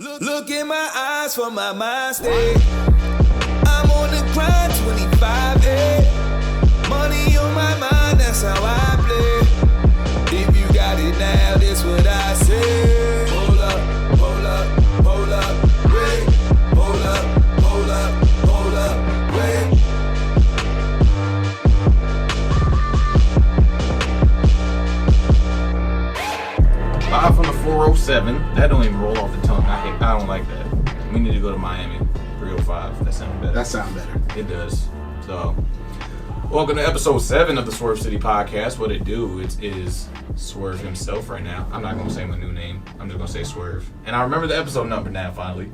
Look in my eyes for my mind state. I'm on the grind 25 days. Money on my mind, that's how I play. If you got it now, this what I say. Hold up, hold up, hold up, wait. Hold up, hold up, hold up, wait. Live from the 407. That don't even roll off the tongue. I don't like that. We need to go to Miami. 305. That sounds better. That sounds better. It does. So, welcome to episode 7 of the Swerve City Podcast. What it do is Swerve himself right now. I'm not going to say my new name. I'm just going to say Swerve. And I remember the episode number now, finally.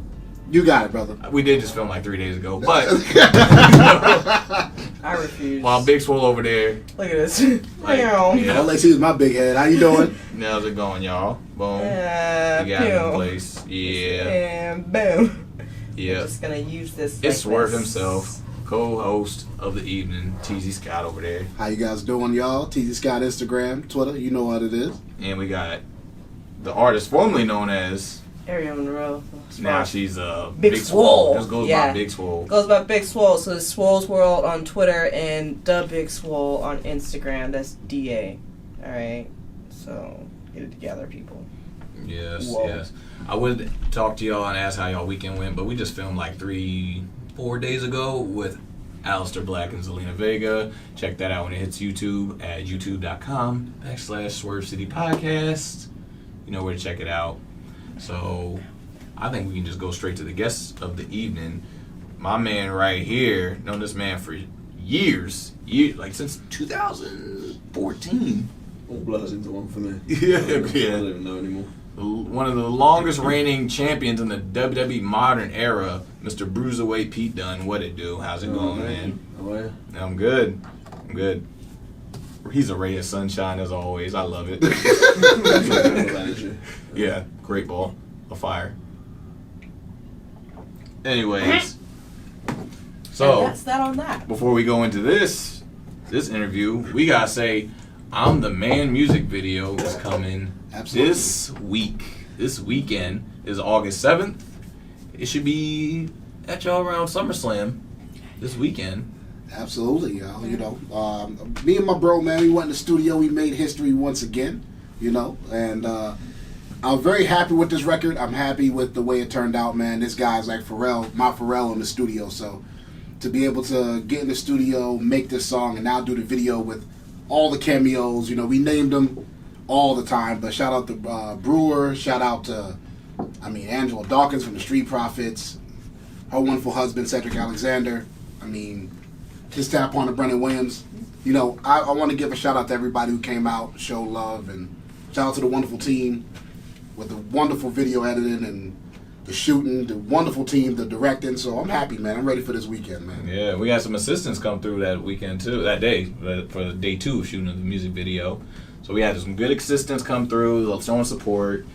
You got it, brother. We did just film like 3 days ago, but I refuse. while Big Swole over there. Look at this. All they see is my big head. How you doing? How's it going, y'all? Boom. You got it in place. Yeah. And boom. Yeah. I'm just gonna use this. It's Swerve himself, co-host of the evening, Teasy Scott over there. How you guys doing, y'all? Teasy Scott, Instagram, Twitter. You know what it is. And we got the artist formerly known as. Aerial Monroe. Now she's Big Swole. Just goes Yeah. by Big Swole. Goes by Big Swole. So it's Swole's World on Twitter and the Big Swole on Instagram. That's DA. Alright? So get it together, people. Yes, Whoa. yes. I would talk to y'all and ask how y'all weekend went, but we just filmed like 3-4 days ago with Alistair Black and Zelina Vega. Check that out when it hits YouTube at youtube.com/Swerve City Podcast. You know where to check it out. So I think we can just go straight to the guest of the evening. My man right here, known this man for years, like since 2014. All blurs into one for me. Yeah. I don't even know anymore. One of the longest reigning champions in the WWE modern era, Mr. Bruiserweight Pete Dunne. What it do? How's it going, man? How are you? I'm good. He's a ray of sunshine as always. I love it. Yeah, great ball of fire. Anyways, so And that's that on that. before we go into this interview, we gotta say, "I'm the Man" music video is coming Absolutely. this week. This weekend is August 7th. It should be at y'all around SummerSlam this weekend. Absolutely, y'all. You know, me and my bro, man, we went in the studio. We made history once again, you know, and I'm very happy with this record. I'm happy with the way it turned out, man. This guy's like my Pharrell in the studio. So to be able to get in the studio, make this song, and now do the video with all the cameos, you know, we named them all the time. But shout out to Brewer, shout out to, Angela Dawkins from the Street Profits, her wonderful husband, Cedric Alexander. His tap on to Brennan Williams. You know, I want to give a shout out to everybody who came out, showed love, and shout out to the wonderful team with the wonderful video editing and the shooting, the wonderful team, the directing. So I'm happy, man. I'm ready for this weekend, man. Yeah, we had some assistants come through that weekend too, that day, for day 2 of shooting of the music video. So we had some good assistants come through, showing support.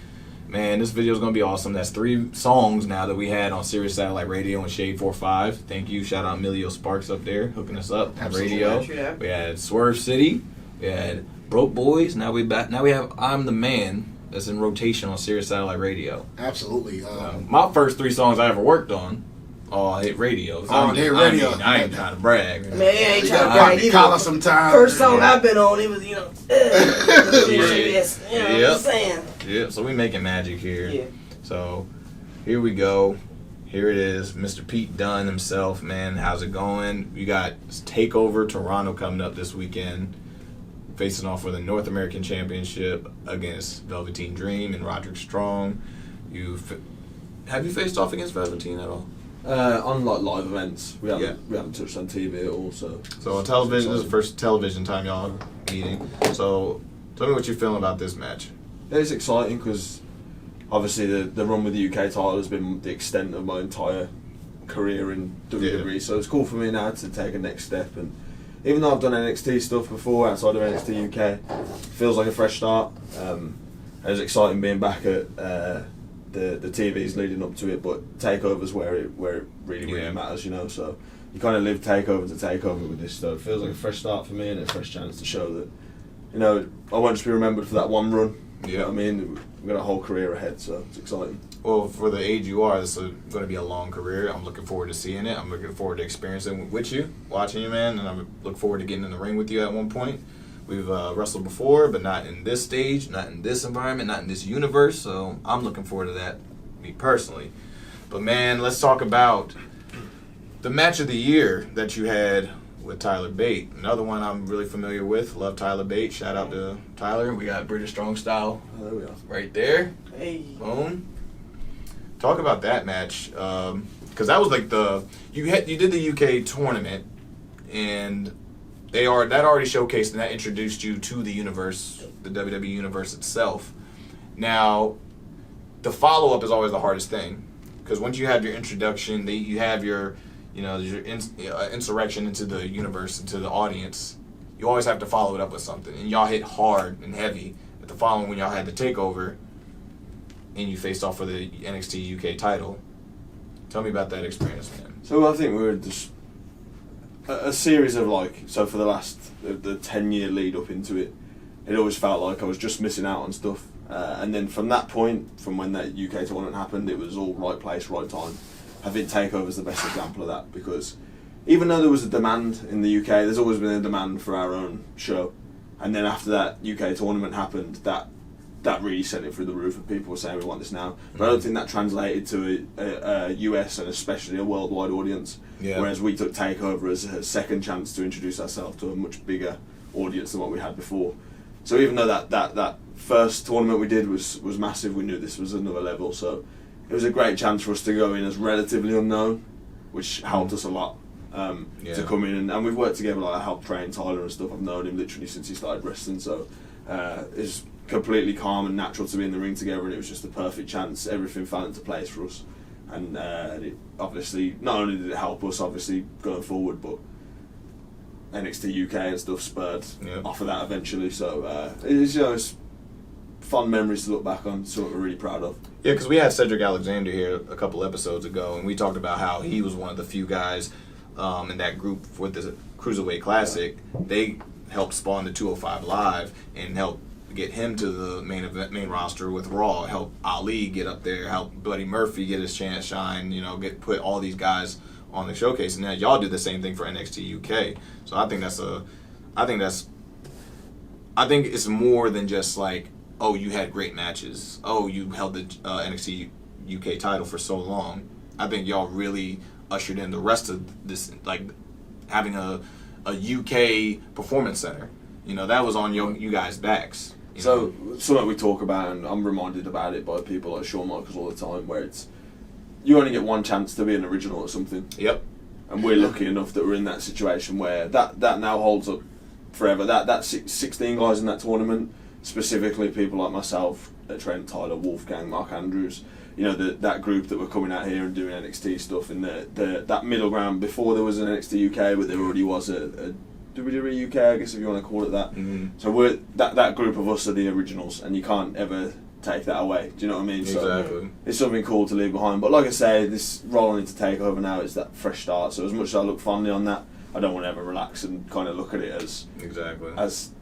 Man, this video is going to be awesome. That's 3 songs now that we had on Sirius Satellite Radio and Shade 45. Thank you. Shout out Emilio Sparks up there hooking us up on radio. Yeah. We had Swerve City. We had Broke Boys. Now we have I'm the Man that's in rotation on Sirius Satellite Radio. Absolutely. My first 3 songs I ever worked on all hit radio. So All hit radio. I ain't trying to brag. Man, I ain't You trying to got brag to either. collar sometime. First song I've been on, it was, you know, yes, you know what Yep. I'm saying? Yeah, so we making magic here. Yeah. So here we go. Here it is, Mr. Pete Dunne himself, man. How's it going? We got TakeOver Toronto coming up this weekend, facing off for the North American Championship against Velveteen Dream and Roderick Strong. Have you faced off against Velveteen at all? On like live events, we haven't touched on TV at all. So on television, this is the first television time y'all meeting. So tell me what you're feeling about this match. it's exciting because obviously the run with the UK title has been the extent of my entire career in WWE. Yeah. So it's cool for me now to take a next step. And even though I've done NXT stuff before outside of NXT UK, it feels like a fresh start. It was exciting being back at the TVs leading up to it, but TakeOver's where it really matters, you know. So you kind of live takeover to takeover with this stuff. It feels like a fresh start for me and a fresh chance to show that, you know, I won't just be remembered for that one run. You know what I mean? We've got a whole career ahead, so it's exciting. Well, for the age you are, this is going to be a long career. I'm looking forward to seeing it. I'm looking forward to experiencing it with you, watching you, man, and I look forward to getting in the ring with you at one point. We've wrestled before, but not in this stage, not in this environment, not in this universe, so I'm looking forward to that, me personally. But, man, let's talk about the match of the year that you had with Tyler Bate. Another one I'm really familiar with. Love Tyler Bate. Shout out to Tyler. We got British Strong Style There we are. right there. Hey. Boom. Talk about that match, because that was like you did the UK tournament, and that already showcased and that introduced you to the universe, the WWE universe itself. Now, the follow up is always the hardest thing, because once you have your introduction, you have your insurrection into the universe, into the audience. You always have to follow it up with something, and y'all hit hard and heavy at the following when y'all had the takeover. And you faced off for the NXT UK title. Tell me about that experience, man. So I think we were just a series of for the last the 10-year lead up into it, it always felt like I was just missing out on stuff. And then from that point, from when that UK tournament happened, it was all right place, right time. I think TakeOver's the best example of that, because even though there was a demand in the UK, there's always been a demand for our own show. And then after that UK tournament happened, that really sent it through the roof, and people were saying we want this now. But I don't think that translated to a US and especially a worldwide audience. Yeah. Whereas we took TakeOver as a second chance to introduce ourselves to a much bigger audience than what we had before. So even though that first tournament we did was massive, we knew this was another level. So it was a great chance for us to go in as relatively unknown, which helped us a lot. To come in and we've worked together. I helped train Tyler and stuff. I've known him literally since he started wrestling, so it's completely calm and natural to be in the ring together, and it was just the perfect chance. Everything fell into place for us, and it obviously not only did it help us obviously going forward, but NXT UK and stuff spurred off of that eventually. So it's fun memories to look back on, something we're really proud of. Yeah, because we had Cedric Alexander here a couple episodes ago, and we talked about how he was one of the few guys in that group for the Cruiserweight Classic. They helped spawn the 205 Live and helped get him to the main roster with Raw, help Ali get up there, help Buddy Murphy get his chance shine, put all these guys on the showcase. And now y'all did the same thing for NXT UK. So I think it's more than just like, oh, you had great matches. Oh, you held the NXT UK title for so long. I think y'all really ushered in the rest of this, like having a UK performance center. That was on you guys' backs. So something we talk about, and I'm reminded about it by people like Shawn Michaels all the time, where it's you only get one chance to be an original at something. Yep. And we're lucky enough that we're in that situation where that now holds up forever. That 16 guys in that tournament, specifically people like myself, Trent, Tyler, Wolfgang, Mark Andrews, that group that were coming out here and doing NXT stuff in that middle ground before there was an NXT UK, but there already was a WWE UK, I guess, if you want to call it that. Mm-hmm. So we're that group of us are the originals, and you can't ever take that away. Do you know what I mean? Exactly. So it's something cool to leave behind. But like I say, this rolling into TakeOver now is that fresh start. So as much as I look fondly on that, I don't want to ever relax and kind of look at it as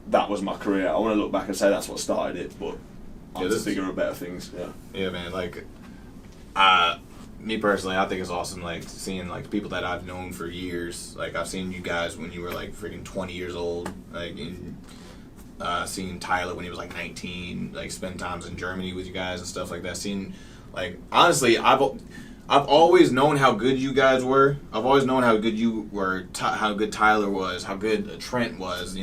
that was my career. I want to look back and say that's what started it, but on to bigger and better things. Yeah, man. Like, me personally, I think it's awesome, like, seeing, like, people that I've known for years. Like, I've seen you guys when you were, like, freaking 20 years old. Like, seeing Tyler when he was, like, 19. Like, spend times in Germany with you guys and stuff like that. Seeing, like, honestly, I've always known how good you guys were. I've always known how good you were, how good Tyler was, how good Trent was,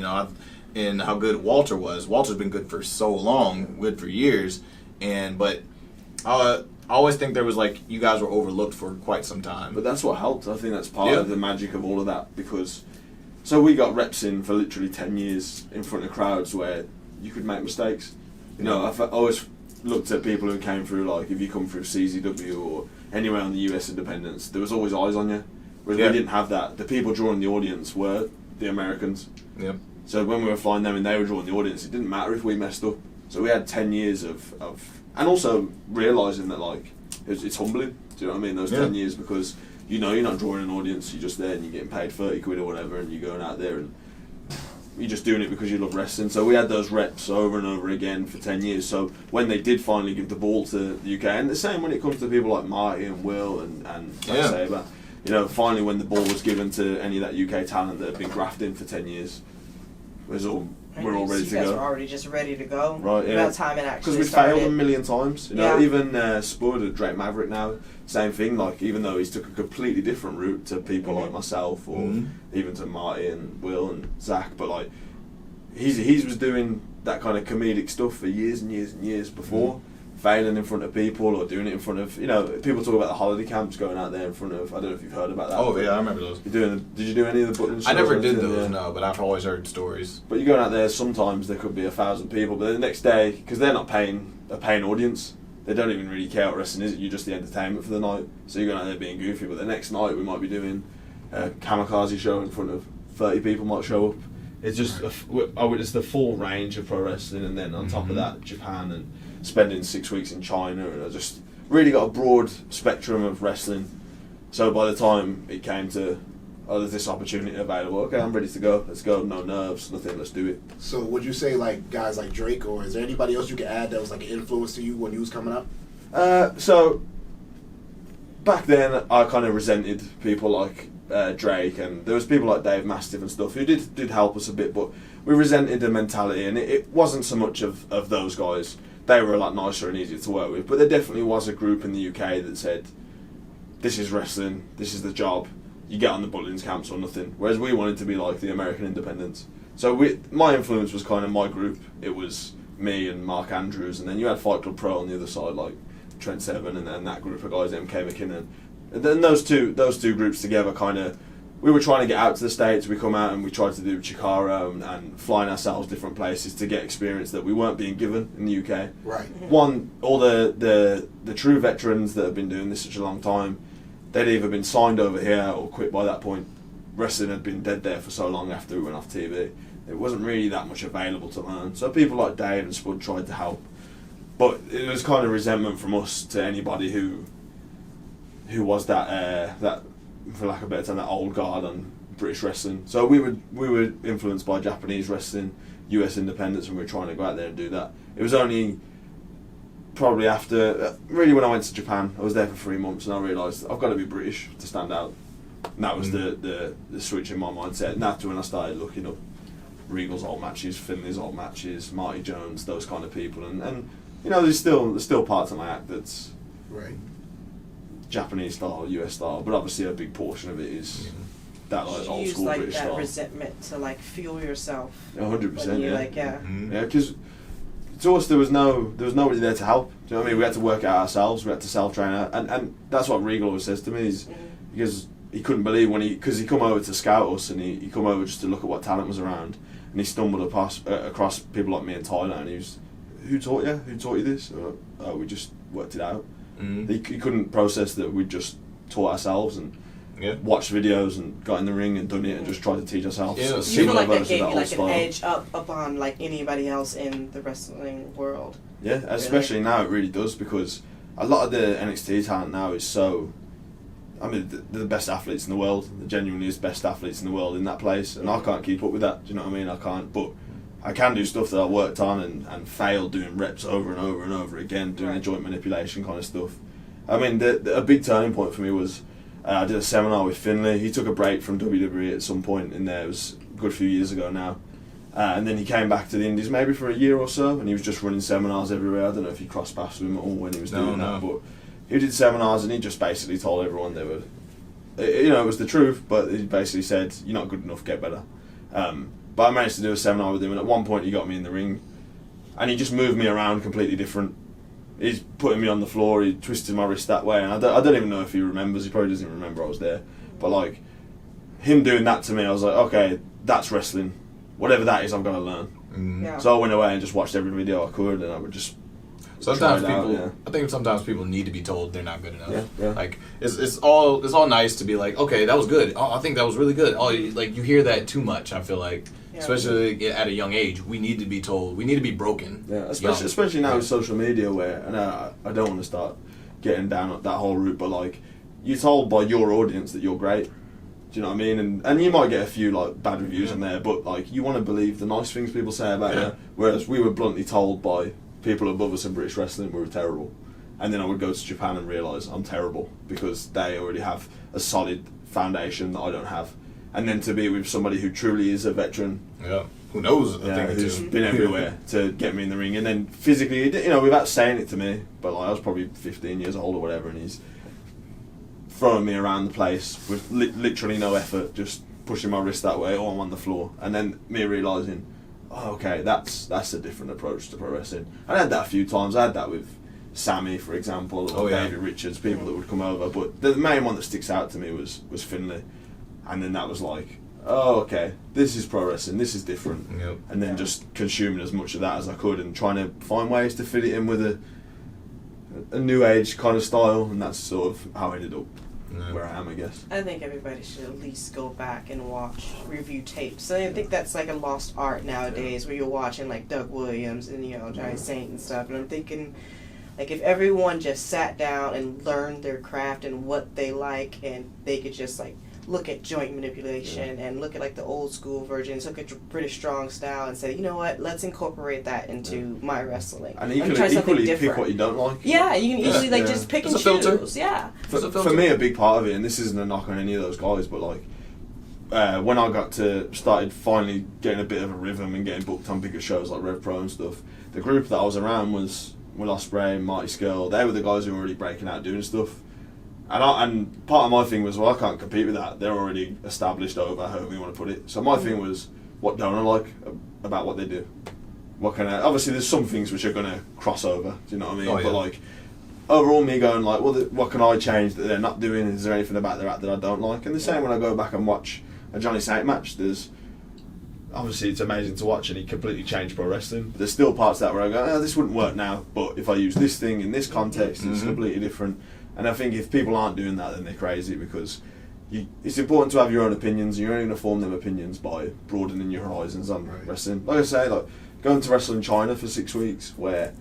and how good Walter was. Walter's been good for so long, good for years. But I always think there was, like, you guys were overlooked for quite some time. But that's what helped. I think that's part of the magic of all of that, because so we got reps in for literally 10 years in front of crowds where you could make mistakes. I've always looked at people who came through, like, if you come through CZW or anywhere on the US independents, there was always eyes on you. Whereas we didn't have that. The people drawing the audience were the Americans. Yep. So when we were flying them and they were drawing the audience, it didn't matter if we messed up. So we had 10 years of and also realising that, like, it's humbling, do you know what I mean, those 10 years, because you're not drawing an audience, you're just there and you're getting paid 30 quid or whatever, and you're going out there and you're just doing it because you love wrestling. So we had those reps over and over again for 10 years. So when they did finally give the ball to the UK, and the same when it comes to people like Marty and Will and Saber, you know, finally when the ball was given to any of that UK talent that had been grafting for 10 years, we're all ready to go. You guys were already just ready to go. Right, yeah. About time it actually Because we failed a million times. You know, Yeah. even Spud at Drake Maverick now, same thing. Like, even though he's took a completely different route to people like myself, or even to Marty and Will and Zach, but like, he was doing that kind of comedic stuff for years and years and years before, failing in front of people or doing it in front of, you know, people talk about the holiday camps going out there in front of, I don't know if you've heard about that. Oh yeah, I remember those. Did you do any of the buttons? I never did those, no, but I've always heard stories. But you're going out there, sometimes there could be 1,000 people, but then the next day, because they're not paying a paying audience, they don't even really care what wrestling is, you're just the entertainment for the night. So you're going out there being goofy, but the next night we might be doing a kamikaze show in front of 30 people might show up. It's just, I witnessed the full range of pro wrestling, and then on top of that, Japan, and spending 6 weeks in China, and I just really got a broad spectrum of wrestling. So by the time it came to, there's this opportunity available, okay, I'm ready to go, let's go, no nerves, nothing, let's do it. So would you say like guys like Drake, or is there anybody else you could add that was like an influence to you when you was coming up? So back then I kind of resented people like Drake, and there was people like Dave Mastiff and stuff who did help us a bit, but we resented the mentality, and it wasn't so much of those guys. They were a lot nicer and easier to work with, but there definitely was a group in the UK that said, this is wrestling, this is the job, you get on the Butlins camps or nothing, whereas we wanted to be like the American independents. So my influence was kind of my group. It was me and Mark Andrews, and then you had Fight Club Pro on the other side, like Trent Seven and that group of guys, MK McKinnon. And then those two groups together, kind of, we were trying to get out to the States. We come out and we tried to do Chikara and flying ourselves different places to get experience that we weren't being given in the UK. Right. One, all the true veterans that have been doing this such a long time, they'd either been signed over here or quit by that point. Wrestling had been dead there for so long after we went off TV. It wasn't really that much available to learn. So people like Dave and Spud tried to help. But it was kind of resentment from us to anybody who was that for lack of a better term, that old guard on British wrestling. So we were influenced by Japanese wrestling, US independence, and we were trying to go out there and do that. It was only probably after, really when I went to Japan, I was there for 3 months, and I realised I've got to be British to stand out. And that was the switch in my mindset. And that's when I started looking up Regal's old matches, Finley's old matches, Marty Jones, those kind of people, and you know, there's still parts of my act that's right. Japanese style, US style, but obviously a big portion of it is that like old school like British that style. resentment to like fuel yourself. 100%, yeah. Like, yeah. Yeah, because to us there was nobody there to help. Do you know what I mean? We had to work it out ourselves. We had to self-train out, and that's what Regal always says to me is because he couldn't believe because he come over to scout us, and he come over just to look at what talent was around, and he stumbled across people like me and Tyler, and he was, who taught you this? Oh, we just worked it out. He couldn't process that we just taught ourselves and watched videos and got in the ring and done it and just tried to teach ourselves. Yeah. You feel like that gave you like an edge up on like anybody else in the wrestling world. Yeah, especially now it really does, because a lot of the NXT talent now is so, I mean, they're the best athletes in the world. They're genuinely the best athletes in the world in that place, and I can't keep up with that. Do you know what I mean? I can't, but I can do stuff that I worked on and failed doing reps over and over and over again, doing the joint manipulation kind of stuff. I mean, a big turning point for me was I did a seminar with Finley. He took a break from WWE at some point in there. It was a good few years ago now. And then he came back to the Indies maybe for a year or so, and he was just running seminars everywhere. I don't know if he crossed paths with him at all when he was doing that, but he did seminars and he just basically told everyone they were, you know, it was the truth, but he basically said, you're not good enough, get better. But I managed to do a seminar with him, and at one point he got me in the ring, and he just moved me around completely different. He's putting me on the floor, he twisted my wrist that way, and I don't even know if he remembers, he probably doesn't even remember I was there. But like, him doing that to me, I was like, okay, that's wrestling. Whatever that is, I've got to learn. Yeah. So I went away and just watched every video I could, and I would just sometimes try it people, out, I think sometimes people need to be told they're not good enough. Yeah. Like it's all nice to be like, okay, that was good. Oh, I think that was really good. Oh, like you hear that too much. I feel like, especially at a young age, we need to be told. We need to be broken. Yeah, especially now with social media, where and I don't want to start getting down that whole route, but like you're told by your audience that you're great. Do you know what I mean? And you might get a few like bad reviews on there, but like you want to believe the nice things people say about you. Whereas we were bluntly told by people above us in British wrestling we were terrible, and then I would go to Japan and realise I'm terrible because they already have a solid foundation that I don't have. And then to be with somebody who truly is a veteran, who knows a thing or who's two. been everywhere to get me in the ring, and then physically, you know, without saying it to me, but like I was probably 15 years old or whatever, and he's throwing me around the place with literally no effort, just pushing my wrist that way, or I'm on the floor, and then me realising, oh, okay, that's a different approach to pro wrestling. I had that a few times. I had that with Sammy, for example, or David Richards, people that would come over, but the main one that sticks out to me was Finlay, and then that was like, oh, okay, this is pro wrestling, this is different, and then just consuming as much of that as I could and trying to find ways to fit it in with a new age kind of style, and that's sort of how I ended up where I am, I guess. I think everybody should at least go back and watch review tapes. So I think that's like a lost art nowadays, where you're watching like Doug Williams and Johnny Saint and stuff, and I'm thinking, like, if everyone just sat down and learned their craft and what they like, and they could just like look at joint manipulation and look at like the old school versions, look at British strong style and say, you know what, let's incorporate that into my wrestling. And equally pick what you don't like. Yeah, you can easily like just pick and choose. Yeah. For me, a big part of it, and this isn't a knock on any of those guys, but like when I started finally getting a bit of a rhythm and getting booked on bigger shows like Rev Pro and stuff, the group that I was around was Will Ospreay, Monteasy Scott. They were the guys who were already breaking out doing stuff. And part of my thing was, well, I can't compete with that. They're already established over, however you want to put it. So my thing was, what don't I like about what they do? What can I... Obviously, there's some things which are going to cross over, do you know what I mean? But like, overall me going like, well, what can I change that they're not doing? Is there anything about their act that I don't like? And the same when I go back and watch a Johnny Saint match, there's... Obviously, it's amazing to watch, and he completely changed pro wrestling. But there's still parts of that where I go, oh, this wouldn't work now, but if I use this thing in this context, it's completely different. And I think if people aren't doing that, then they're crazy, because it's important to have your own opinions, and you're only going to form them opinions by broadening your horizons on wrestling. Like I say, like going to wrestle in China for 6 weeks, where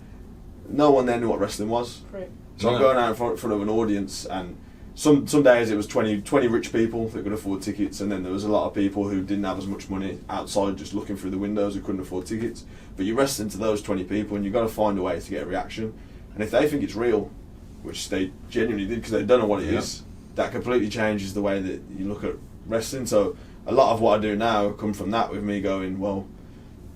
no one there knew what wrestling was. Right. So I'm going out in front of an audience, and some days it was 20 rich people that could afford tickets, and then there was a lot of people who didn't have as much money outside just looking through the windows who couldn't afford tickets. But you wrestle into those 20 people, and you've got to find a way to get a reaction. And if they think it's real, which they genuinely did because they don't know what it is, that completely changes the way that you look at wrestling. So a lot of what I do now come from that, with me going, well,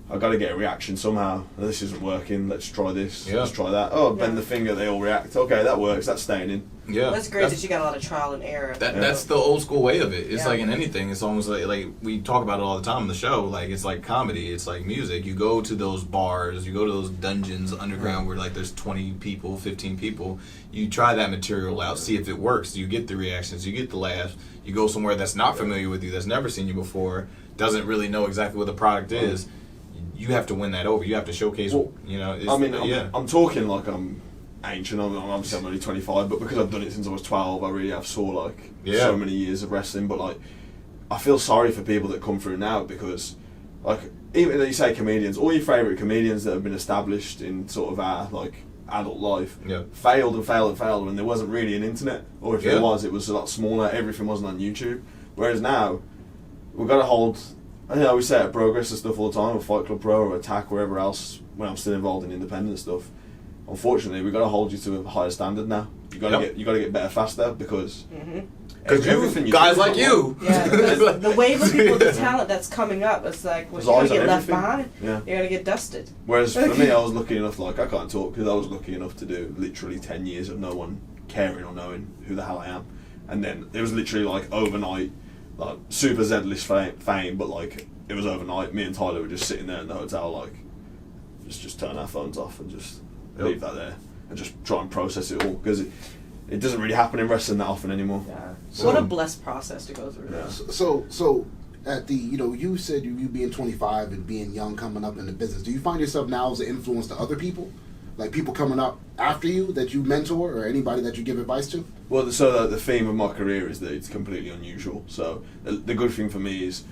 I've got to get a reaction somehow. This isn't working, let's try this, let's try that. Oh, bend the finger, they all react. Okay, that works, that's staying in. Yeah, that's great that you got a lot of trial and error. That's the old school way of it. It's like in anything, it's almost like we talk about it all the time on the show. Like, it's like comedy, it's like music. You go to those bars, you go to those dungeons underground where like there's 20 people, 15 people. You try that material out, see if it works. You get the reactions, you get the laughs. You go somewhere that's not familiar with you, that's never seen you before, doesn't really know exactly what the product is. You have to win that over. You have to showcase. I'm talking like I'm ancient. I'm only 25, but because I've done it since I was 12, I really have saw like so many years of wrestling. But like, I feel sorry for people that come through now, because like, even though you say comedians, all your favourite comedians that have been established in sort of our like adult life failed when there wasn't really an internet, or if there was, it was a lot smaller. Everything wasn't on YouTube. Whereas now, we've got to hold. I know we say at Progress and stuff all the time, or Fight Club Pro, or Attack, wherever else, when I'm still involved in independent stuff. Unfortunately, we've got to hold you to a higher standard now. You got to get better faster, because everything guys like you. Yeah, because the wave of people, the talent that's coming up, it's like, well, you're going to get left behind. Yeah. You're going to get dusted. Whereas for me, I was lucky enough, like, I can't talk, because I was lucky enough to do literally 10 years of no one caring or knowing who the hell I am. And then it was literally like overnight, like super Z-list fame, but like it was overnight. Me and Tyler were just sitting there in the hotel, like just turn our phones off and just leave that there and just try and process it all, because it doesn't really happen in wrestling that often anymore. Yeah. So, what a blessed process to go through. Yeah. So at the, you said you being 25 and being young coming up in the business, do you find yourself now as an influence to other people? Like people coming up after you that you mentor, or anybody that you give advice to? Well, so the theme of my career is that it's completely unusual. So the good thing for me is,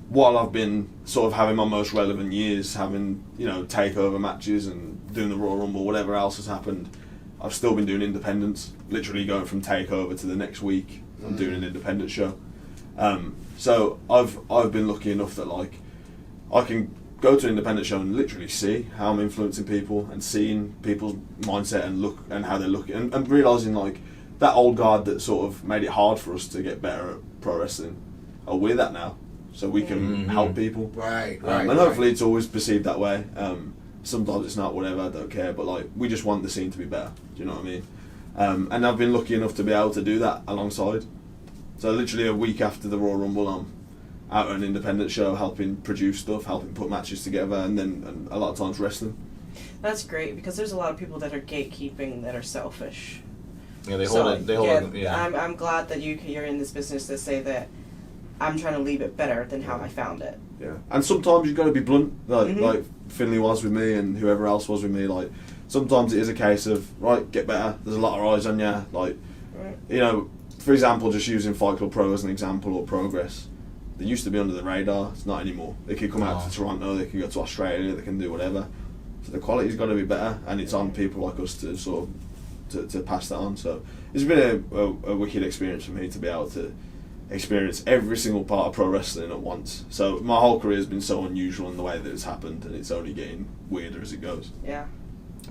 while I've been sort of having my most relevant years, having takeover matches and doing the Royal Rumble, whatever else has happened, I've still been doing independents. Literally going from takeover to the next week, I'm doing an independent show. So I've been lucky enough that like I can go to an independent show and literally see how I'm influencing people and seeing people's mindset and look and how they're looking and realising like that old guard that sort of made it hard for us to get better at pro wrestling. Oh, we're that now, so we can help people. Right. And hopefully it's always perceived that way. Sometimes it's not, whatever, I don't care, but like we just want the scene to be better. Do you know what I mean? And I've been lucky enough to be able to do that alongside. So literally a week after the Royal Rumble, I'm out at an independent show helping produce stuff, helping put matches together, and a lot of times wrestling. That's great, because there's a lot of people that are gatekeeping that are selfish. Yeah, they hold it. Yeah. I'm glad that you're in this business to say that I'm trying to leave it better than how I found it. Yeah, and sometimes you've got to be blunt, like Finley was with me and whoever else was with me. Like sometimes it is a case of right, get better. There's a lot of eyes on you. Like you know, for example, just using Fight Club Pro as an example or Progress. They used to be under the radar. It's not anymore. They could come out to Toronto. They can go to Australia. They can do whatever. So the quality's got to be better, and it's on people like us to sort of to pass that on. So it's been a wicked experience for me to be able to experience every single part of pro wrestling at once. So my whole career has been so unusual in the way that it's happened, and it's only getting weirder as it goes. Yeah.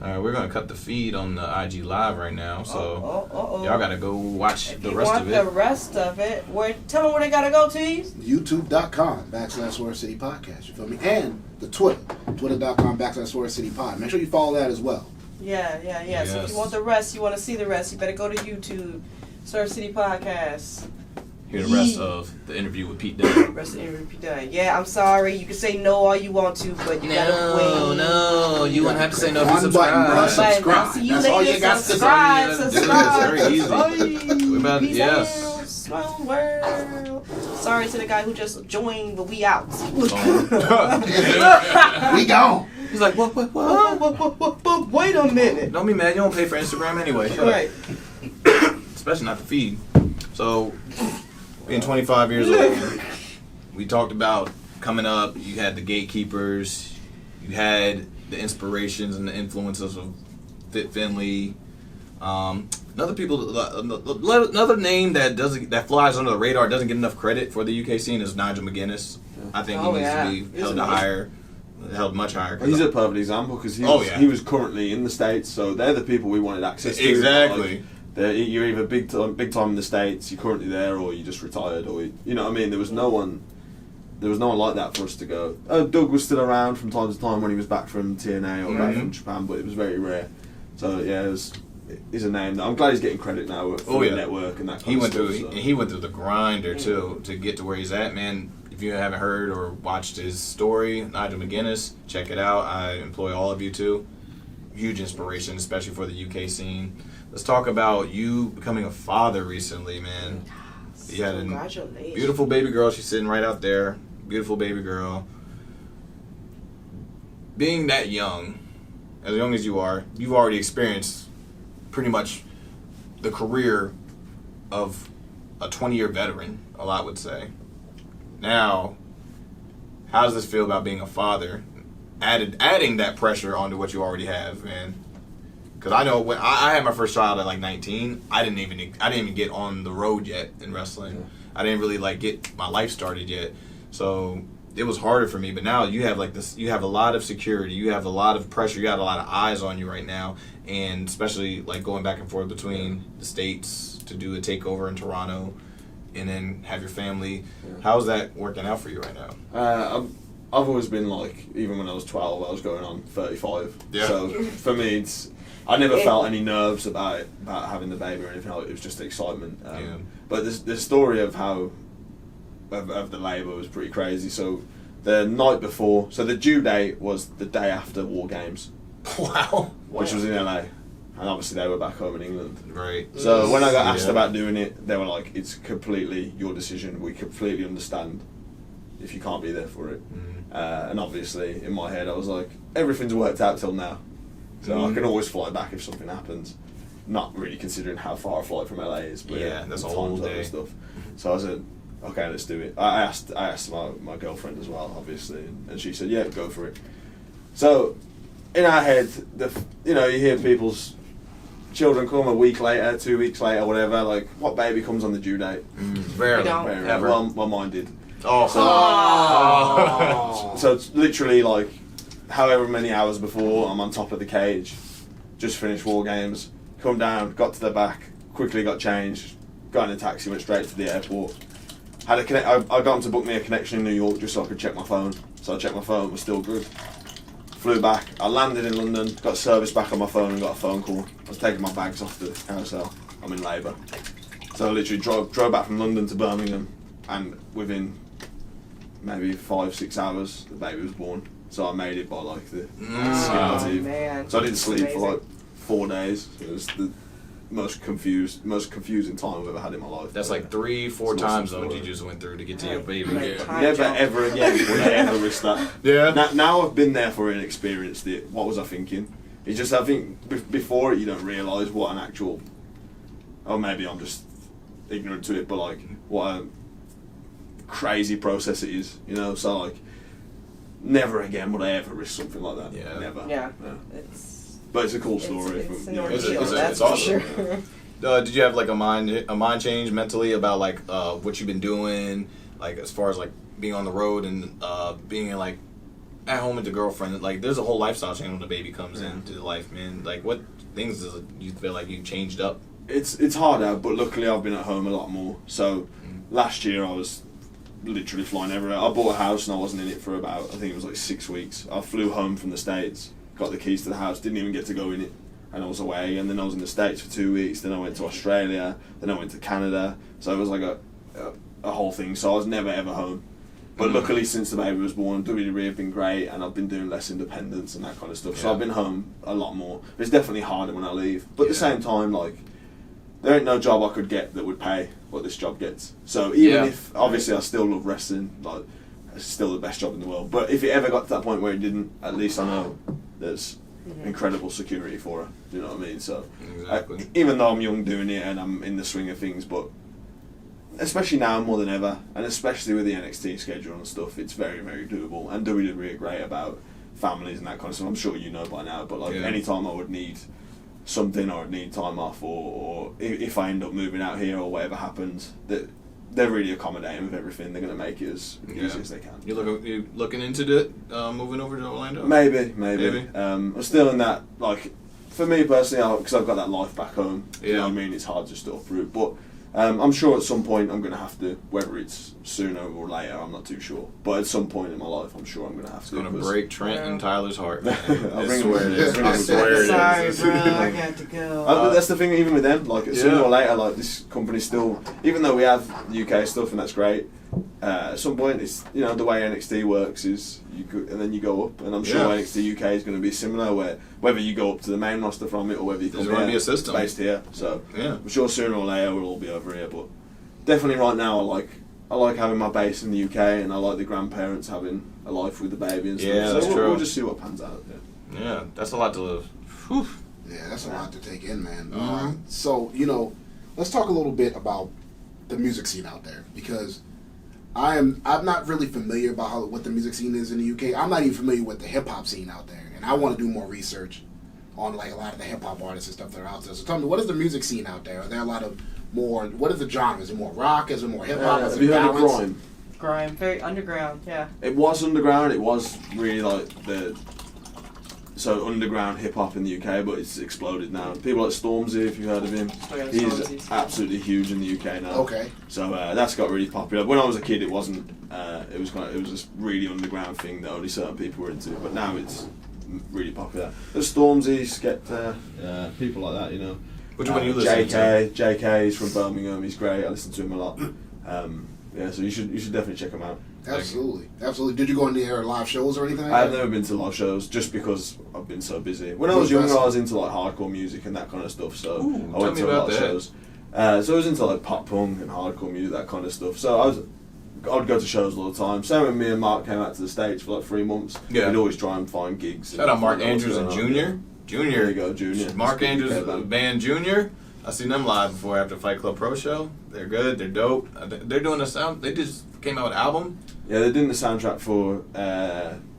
All right, we're gonna cut the feed on the IG Live right now, so y'all gotta go watch the rest of it. The rest of it, tell them where they gotta go, Tease. YouTube.com/Swerve City Podcast. You feel me? And the Twitter.com/Swerve City Pod. Make sure you follow that as well. Yeah. Yes. So if you want the rest, you want to see the rest, you better go to YouTube, Swerve City Podcast. Hear the rest of the interview with Pete Dunne. Rest of the interview with Pete Dunne. Yeah, I'm sorry. You can say no all you want to, but you gotta wait. No, you wouldn't have to say no if you One subscribe. button, bro. Subscribe. See you That's all later. you got to do. Subscribe. It's very easy. We about Peace yes. out, Small world. Sorry to the guy who just joined, but we out. We gone. He's like, what? Wait a minute. Don't be mad. You don't pay for Instagram anyway. Right. Especially not the feed. So, being 25 years old, we talked about coming up. You had the gatekeepers. You had the inspirations and the influences of Fit Finley. Another name that flies under the radar, doesn't get enough credit for the UK scene is Nigel McGuinness. I think he needs to be held much higher. He's a perfect example because he was currently in the States, so they're the people we wanted access to. Exactly. Like, you're either big time in the States, you're currently there, or you just retired, or you know what I mean. There was no one like that for us to go. Doug was still around from time to time when he was back from TNA or back from Japan, but it was very rare. So yeah, he's a name that I'm glad he's getting credit now for the network and that kind of stuff. He went through the grinder too to get to where he's at, man. If you haven't heard or watched his story, Nigel McGuinness, check it out. I employ all of you to. Huge inspiration, especially for the UK scene. Let's talk about you becoming a father recently, man. You had a beautiful baby girl. She's sitting right out there. Beautiful baby girl. Being that young, as young as you are, you've already experienced pretty much the career of a 20-year veteran, a lot would say. Now, how does this feel about being a father? Adding that pressure onto what you already have, man. Because I know when I had my first child at like 19, I didn't even get on the road yet in wrestling. Yeah. I didn't really get my life started yet. So it was harder for me. But now you have this. You have a lot of security. You have a lot of pressure. You got a lot of eyes on you right now, and especially going back and forth between the states to do a takeover in Toronto, and then have your family. Yeah. How's that working out for you right now? I've always been even when I was 12, I was going on 35. Yeah. So for me, I never felt any nerves about having the baby or anything. It was just excitement. But the story of of the labour was pretty crazy. So the night before, so the due date was the day after War Games. Wow. Which was in LA. And obviously they were back home in England. Right. So when I got asked about doing it, they were like, it's completely your decision. We completely understand if you can't be there for it. And obviously in my head I was like, everything's worked out till now. So I can always fly back if something happens. Not really considering how far a flight from LA is, but that's a whole day. And stuff. So I said, okay, let's do it. I asked my girlfriend as well, obviously, and she said, yeah, go for it. So in our head, you hear people's children come a week later, 2 weeks later, whatever. Like, what baby comes on the due date? Rarely. don't. Ever. Well, mine did. Oh. So it's literally like however many hours before I'm on top of the cage, just finished War Games, come down, got to the back, quickly got changed, got in a taxi, went straight to the airport. Had a I got him to book me a connection in New York just so I could check my phone. So I checked my phone, it was still good. Flew back, I landed in London, got service back on my phone and got a phone call. I was taking my bags off the carousel, I'm in labour. So I literally drove back from London to Birmingham, and within maybe 5-6 hours the baby was born. So I made it by like the skin on teeth. Man. So I didn't sleep Amazing. for like 4 days. It was the most confusing time I've ever had in my life. That's like 3-4 It's times awesome though story. you just went through to get to your baby. Like, Yeah. time Never jump. ever again would I ever risk that. Yeah. Now I've been there for it and experienced it. What was I thinking? It's just I think before it you don't realise what an actual, or maybe I'm just ignorant to it, but like what a crazy process it is, you know. So like, never again would I ever risk something like that. Yeah. Never. Yeah. No. It's But it's a cool story. It's an Yeah. ordeal, It's that's awesome. for sure. Did you have like a mind change mentally about like what you've been doing, like as far as like being on the road and being like at home with the girlfriend? Like there's a whole lifestyle change when the baby comes into life, man. Like what things does you feel like you changed up? It's hard out, but luckily I've been at home a lot more. So last year I was literally flying everywhere. I bought a house and I wasn't in it for about, I think it was like 6 weeks. I flew home from the States, got the keys to the house, didn't even get to go in it, and I was away. And then I was in the States for 2 weeks, then I went to Australia, then I went to Canada. So it was like a whole thing. So I was never ever home. But luckily since the baby was born, WWE have been great, and I've been doing less independence and that kind of stuff. So Yeah. I've been home a lot more. But it's definitely harder when I leave. But at the same time, like, there ain't no job I could get that would pay what this job gets. So even if, obviously I still love wrestling, like, it's still the best job in the world. But if it ever got to that point where it didn't, at least I know there's incredible security for her. Do you know what I mean? So Exactly. even though I'm young doing it and I'm in the swing of things, but especially now more than ever, and especially with the NXT schedule and stuff, it's very, very doable. And WWE are great about families and that kind of stuff. I'm sure you know by now, but like any time I would need something or I'd need time off, or if I end up moving out here or whatever happens, that they're really accommodating with everything. They're going to make it as easy as they can. You looking into it, moving over to Orlando? Maybe. I'm still in that, like, for me personally, because I've got that life back home. You know what I mean? It's hard just to uproot, but I'm sure at some point I'm going to have to, whether it's sooner or later, I'm not too sure. But at some point in my life, I'm sure I'm going to have to. It's gonna break Trent and Tyler's heart. Man. I'll I bring swear them. it is. Yeah. I swear it is. Sorry, bro, I got to go. But that's the thing, even with them, like sooner or later, like this company still, even though we have UK stuff and that's great, at some point it's, you know, the way NXT works is you go, and then you go up, and I'm sure NXT UK is going to be similar, where whether you go up to the main roster from it or whether you come There's gonna here, be a system based here. So I'm sure sooner or later we'll all be over here, but definitely right now I like having my base in the UK, and I like the grandparents having a life with the baby and stuff. Yeah, so that's true. We'll just see what pans out. Yeah, that's a lot to live. Whew. Yeah, that's a lot to take in, man. So, you know, let's talk a little bit about the music scene out there, because I'm not really familiar about what the music scene is in the UK. I'm not even familiar with the hip hop scene out there, and I want to do more research on like a lot of the hip hop artists and stuff that are out there. So tell me, what is the music scene out there? Are there a lot of more? What is the genre? Is it more rock? Is it more hip hop? Have you heard of grime? Grime, very underground, yeah. It was underground. It was really like underground hip hop in the UK, but it's exploded now. People like Stormzy, if you've heard of him, he's absolutely huge in the UK now. Okay. So that's got really popular. When I was a kid, it wasn't. It was this really underground thing that only certain people were into. But now it's really popular. There's Stormzy, Skepta, people like that, you know. Which one you listen to? JK, he's from Birmingham. He's great. I listen to him a lot. So you should definitely check him out. Absolutely. Did you go into their live shows or anything? I've never been to live shows just because I've been so busy. When I was younger, I was into like hardcore music and that kind of stuff. So I went to a lot of shows. So I was into like pop punk and hardcore music, that kind of stuff. So I'd go to shows all the time. Same when me and Mark came out to the States for like 3 months. Yeah. We'd always try and find gigs. Shout out Mark Andrews and Junior. There you go, Junior. Mark Andrews band Junior. I seen them live before after Fight Club Pro Show. They're good. They're dope. They're doing a sound. They just came out with an album. Yeah, they're doing the soundtrack for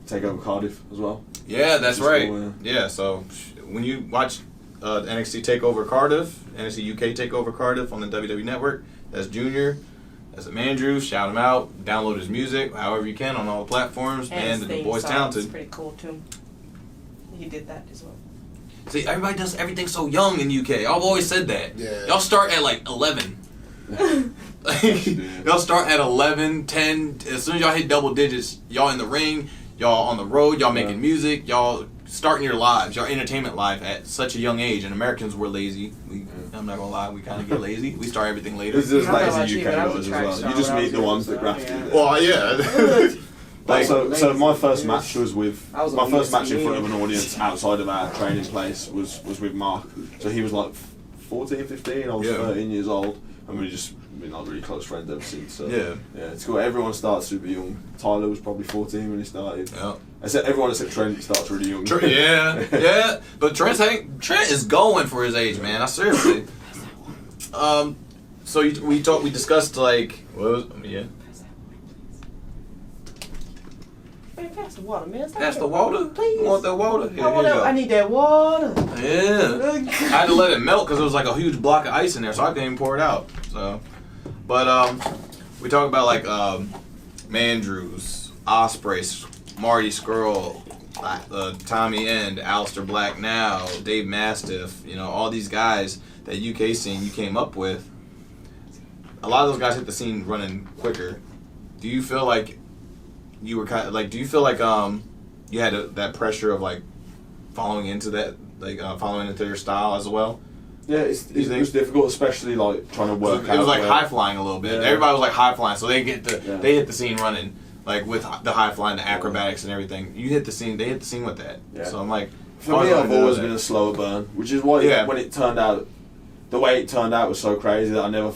TakeOver Cardiff as well. Yeah, that's right. Cool, yeah, so when you watch NXT TakeOver Cardiff, NXT UK TakeOver Cardiff on the WWE Network. That's Junior. That's a Mandrew. Shout him out. Download his music however you can on all the platforms. And the boy's talented. It's pretty cool too. He did that as well. See, everybody does everything so young in UK. I've always said that. Yeah. Y'all start at like 11. Y'all start at 11, 10. As soon as y'all hit double digits, y'all in the ring, y'all on the road, y'all making music, y'all starting your lives, your entertainment life at such a young age. And Americans were lazy. I'm not gonna lie, we kind of get lazy. We start everything later. It's as I don't know lazy about UK you, but I was was a as track well. You star just when I meet was the young, ones that so, graft you. Well, yeah. Like, so lazy. my first match was with I was my on first match in ESPN. front of an audience outside of our training place was with Mark. So he was like 14, 15. I was 13 years old, and we've just been like really close friends ever since. So Yeah. it's cool. Everyone starts super young. Tyler was probably 14 when he started. Yeah. Everyone except Trent starts really young. Yeah. But Trent is going for his age, man. I seriously. So we discussed like Man, pass the water, man. Stop Pass it. the water? Please. You want that water? Here, I here you go. I need that water. Yeah. I had to let it melt because there was like a huge block of ice in there, so I couldn't even pour it out. So, but we talk about like Mandrews, Ospreay, Marty Scurll, Tommy End, Aleister Black now, Dave Mastiff. You know, all these guys that UK scene you came up with. A lot of those guys hit the scene running quicker. Do you feel like you were kind of like? Do you feel like you had that pressure of like following into that, like following into your style as well? Yeah, it was difficult, especially like trying to work out. It was like high flying a little bit. Yeah. Everybody was like high flying, so they hit the scene running like with the high flying, the acrobatics and everything. You hit the scene. They hit the scene with that. Yeah. So I'm like, for me, I've always been a slower burn, which is why when it turned out, the way it turned out was so crazy that I never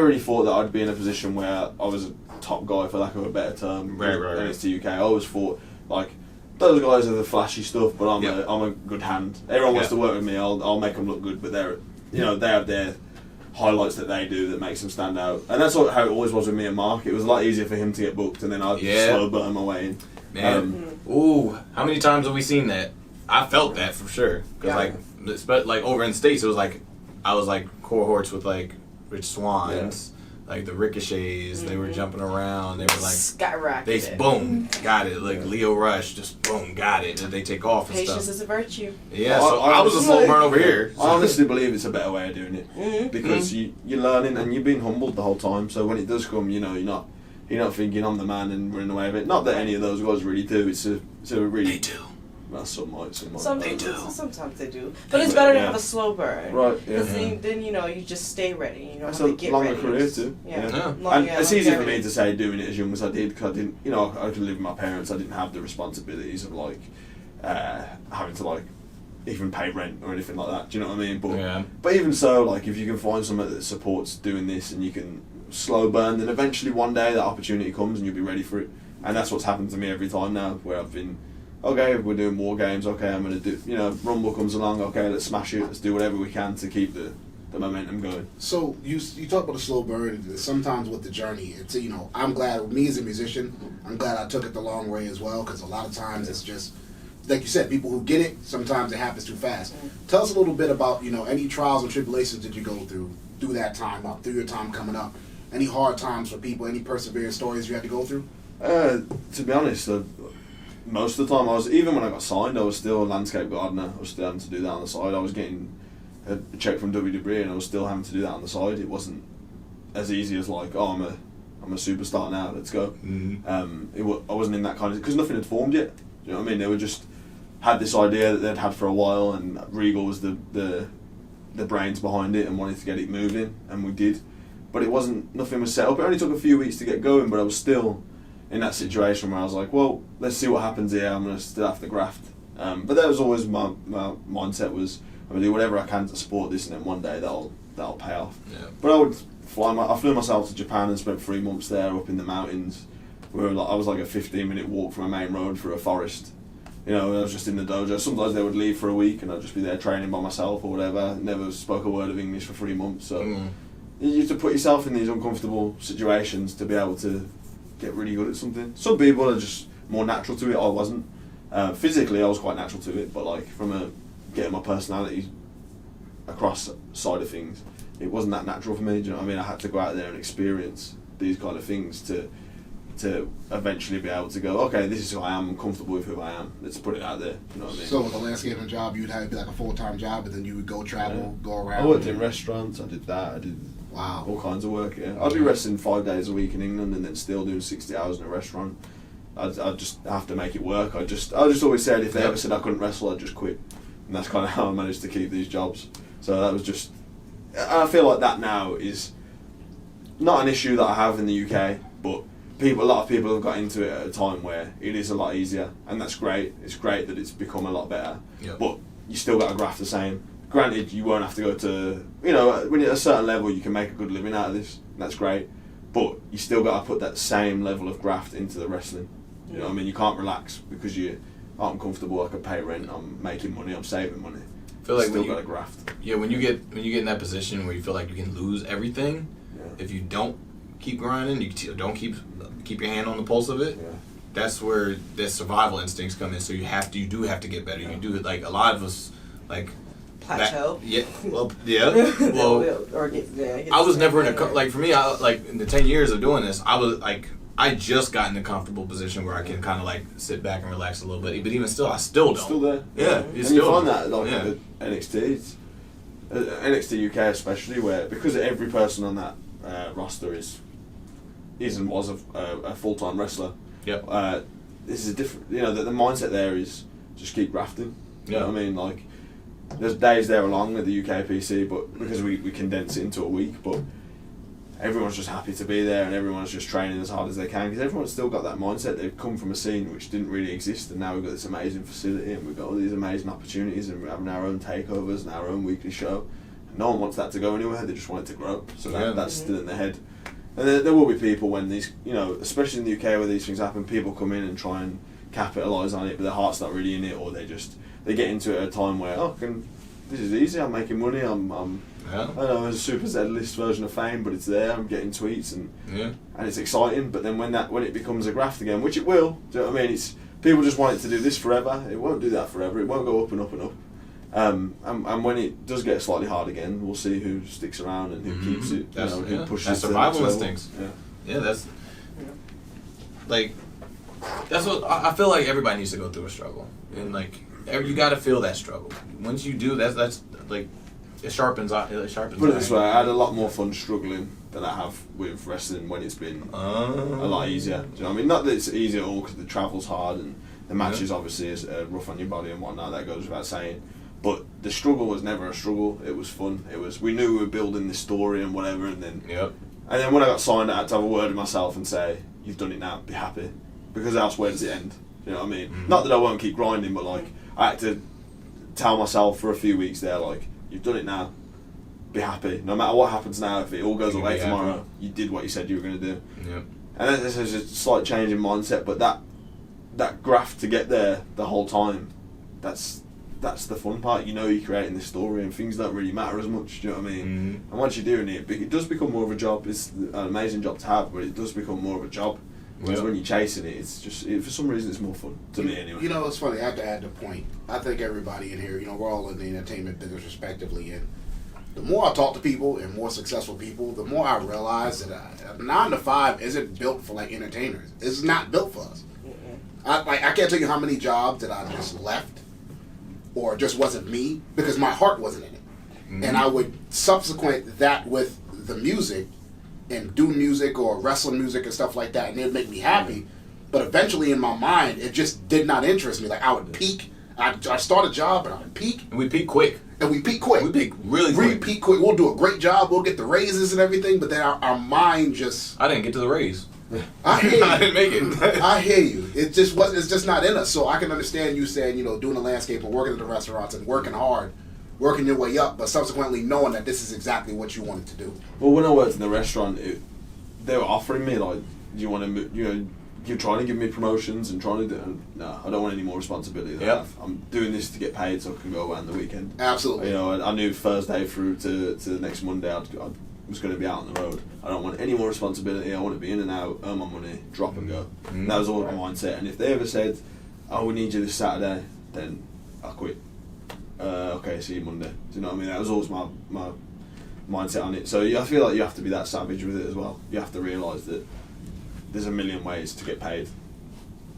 really thought that I'd be in a position where I was a top guy, for lack of a better term. Right. NXT UK. I always thought like those guys are the flashy stuff, but I'm a good hand. Everyone wants to work with me. I'll make them look good, but they have their highlights that they do that makes them stand out, and that's how it always was with me and Mark. It was a lot easier for him to get booked, and then I'd slow burn my way in. Man, how many times have we seen that? I felt that for sure. Cause like over in the States, it was like I was like cohorts with like Rich Swans, like the Ricochets. They were jumping around. They were like skyrocketed. Boom, got it. Like Leo Rush, just boom, got it. And they take off and Patience stuff. is a virtue. Yeah, so I was a slow burn over here. I honestly believe it's a better way of doing it because you're learning and you're being humbled the whole time. So when it does come, you're not thinking I'm the man and running away with it. Not that any of those guys really do. It's a really. They do. Well, some might. Sometimes they do. But it's better to have a slow burn. Right, Because then, you just stay ready. You know, It's have a to get longer ready. career too. Yeah. It's easy for me to say doing it as young as I did because I didn't, I could live with my parents. I didn't have the responsibilities of like having to like even pay rent or anything like that. Do you know what I mean? But even so, like if you can find someone that supports doing this and you can slow burn, then eventually one day that opportunity comes and you'll be ready for it. And that's what's happened to me every time now, where I've been. Okay, we're doing war games. Okay, I'm gonna do. Rumble comes along. Okay, let's smash it. Let's do whatever we can to keep the momentum going. So you talk about the slow burn. Sometimes with the journey, it's I'm glad. Me as a musician, I'm glad I took it the long way as well because a lot of times it's just like you said, people who get it. Sometimes it happens too fast. Tell us a little bit about any trials and tribulations that you go through that time up through your time coming up. Any hard times for people? Any perseverance stories you had to go through? To be honest. Most of the time, even when I got signed, I was still a landscape gardener. I was still having to do that on the side. I was getting a check from WWE, and I was still having to do that on the side. It wasn't as easy as like, I'm a superstar now. Let's go. I wasn't in that kind of because nothing had formed yet. Do you know what I mean? They were just had this idea that they'd had for a while, and Regal was the brains behind it and wanted to get it moving, and we did. But it wasn't. Nothing was set up. It only took a few weeks to get going, but I was still in that situation where I was like, well, let's see what happens here. I'm going to still have to graft. But that was always my mindset was, I'm going to do whatever I can to support this, and then one day that'll pay off. Yeah. But I flew myself to Japan and spent 3 months there up in the mountains, where I was like a 15-minute walk from a main road through a forest. I was just in the dojo. Sometimes they would leave for a week and I'd just be there training by myself or whatever. Never spoke a word of English for 3 months. So you have to put yourself in these uncomfortable situations to be able to get really good at something. Some people are just more natural to it. I wasn't. Physically, I was quite natural to it, but like from getting my personality across side of things, it wasn't that natural for me. Do you know what I mean? I had to go out there and experience these kind of things to eventually be able to go, okay, this is who I am, I'm comfortable with who I am, let's put it out there, you know what I mean? So with a landscaping job, you'd have it be like a full-time job, and then you would go travel, go around? I worked in restaurants, I did that, I did all kinds of work, yeah. I'd be wrestling 5 days a week in England and then still doing 60 hours in a restaurant. I'd just have to make it work. I just always said if they ever said I couldn't wrestle, I'd just quit. And that's kind of how I managed to keep these jobs. So that was just, I feel like that now is not an issue that I have in the UK, but a lot of people have got into it at a time where it is a lot easier, and that's great. It's great that it's become a lot better, but you still got to graft the same. Granted, you won't have to go to, when you're at a certain level, you can make a good living out of this, and that's great, but you still got to put that same level of graft into the wrestling. You know what I mean? You can't relax because I'm comfortable, I can pay rent, I'm making money, I'm saving money. I feel like still got to graft. Yeah, when you get in that position where you feel like you can lose everything, if you don't keep grinding, you don't keep your hand on the pulse of it. That's where the survival instincts come in. So you do have to get better. You do it, like a lot of us, like plateau. I was never in for me. In the 10 years of doing this, I just got in a comfortable position where I can kind of like sit back and relax a little bit. But even still, I still don't. Still there. Yeah, and you find that with NXT, NXT UK especially, where because every person on that roster is and was a full-time wrestler. Yep. This is a different. The mindset there is just keep grafting. You know what I mean? Like, there's days there along at the UK PC, but because we condense it into a week, but everyone's just happy to be there and everyone's just training as hard as they can because everyone's still got that mindset. They've come from a scene which didn't really exist, and now we've got this amazing facility and we've got all these amazing opportunities and we're having our own takeovers and our own weekly show. And no one wants that to go anywhere, they just want it to grow. So that's still in their head. And there will be people when these, especially in the UK where these things happen, people come in and try and capitalise on it, but their heart's not really in it, or they get into it at a time where, this is easy, I'm making money, I don't know, it's a Super Z-list version of fame, but it's there, I'm getting tweets and it's exciting, but then when it becomes a graft again, which it will, do you know what I mean? People just want it to do this forever, it won't do that forever, it won't go up and up and up. And when it does get slightly hard again, we'll see who sticks around and who keeps it, who pushes it. That's survival instincts. That's what I feel like everybody needs to go through a struggle, and you got to feel that struggle. Once you do, that's like it sharpens. Put it this way, I had a lot more fun struggling than I have with wrestling when it's been a lot easier. Do you know what I mean? Not that it's easy at all because the travel's hard and the matches obviously is rough on your body and whatnot. That goes without saying. But the struggle was never a struggle. It was fun. We knew we were building this story and whatever, and then when I got signed, I had to have a word with myself and say, "You've done it now. Be happy," because else where does it end? You know what I mean? Mm-hmm. Not that I won't keep grinding, but I had to tell myself for a few weeks there, "You've done it now. Be happy. No matter what happens now, if it all goes away tomorrow, you did what you said you were going to do." Yep. And then there's a slight change in mindset, but that graft to get there the whole time, that's the fun part. You're creating this story and things don't really matter as much, do you know what I mean? Mm-hmm. And once you're doing it, it does become more of a job. It's an amazing job to have, but it does become more of a job. Whereas when you're chasing it, it's just, for some reason, it's more fun, to me anyway. It's funny, I have to add the point. I think everybody in here, we're all in the entertainment business respectively, and the more I talk to people and more successful people, the more I realize that 9 to 5 isn't built for entertainers. It's not built for us. Mm-hmm. I can't tell you how many jobs that I just left or just wasn't me because my heart wasn't in it. Mm-hmm. And I would subsequent that with the music and do music or wrestle music and stuff like that, and it would make me happy. But eventually in my mind, it just did not interest me. I would peak. I'd start a job and I would peak. And we peak quick. We peak quick. We peak really quick. Peak quick. We'll do a great job. We'll get the raises and everything, but then our mind just... I didn't get to the raise. I hear you. I didn't make it. I hear you. It's just not in us. So I can understand you saying, doing the landscape and working at the restaurants and working hard, working your way up, but subsequently knowing that this is exactly what you wanted to do. Well, when I worked in the restaurant, they were offering me you want to, you're trying to give me promotions and trying to do. No, I don't want any more responsibility than I have. I'm doing this to get paid so I can go away on the weekend. Absolutely. I knew Thursday through to the next Monday I was going to be out on the road. I don't want any more responsibility. I want to be in and out, earn my money, drop and go. Mm-hmm. That was all my mindset. And if they ever said, "Oh, we need you this Saturday," then I'll quit. okay, see you Monday. Do you know what I mean? That was always my mindset on it. So I feel like you have to be that savage with it as well. You have to realise that there's a million ways to get paid,